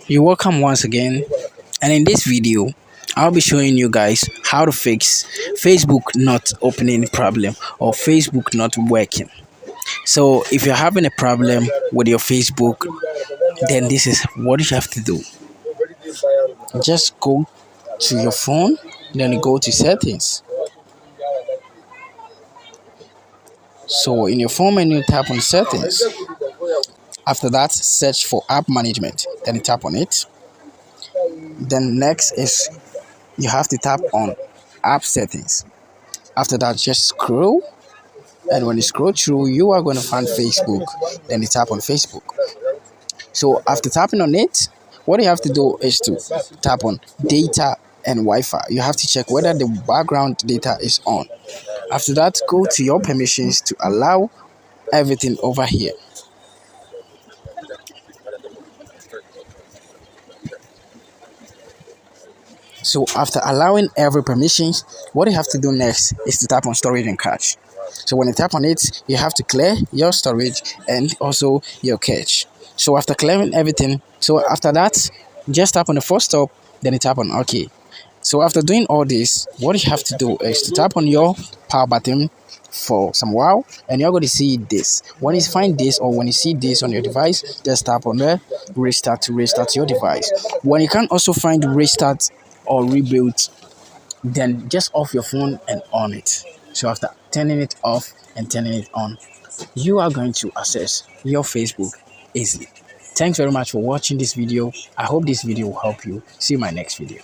You're welcome once again, and in this video I'll be showing you guys how to fix Facebook not opening problem or Facebook not working. So if you're having a problem with your Facebook, then this is what you have to do. Just go to your phone, then go to settings. So in your phone menu, tap on settings. After that, search for app management, then you tap on it. Then next is you have to tap on app settings. After that, just scroll, and when you scroll through, you are going to find Facebook. Then you tap on Facebook. So after tapping on it, what you have to do is to tap on data and Wi-Fi. You have to check whether the background data is on. After that, go to your permissions to allow everything over here. So after allowing every permissions, what you have to do next is to tap on storage and cache. So when you tap on it, you have to clear your storage and also your cache. So after clearing everything, so after that, just tap on the first stop, then you tap on OK. So after doing all this, what you have to do is to tap on your power button for some while, and you're going to see this. When you find this or when you see this on your device, just tap on the restart to restart your device. When you can also find restart or rebuild, then just off your phone and on it. So after turning it off and turning it on, you are going to access your Facebook easily. Thanks very much for watching this video. I hope this video will help you. See you in my next video.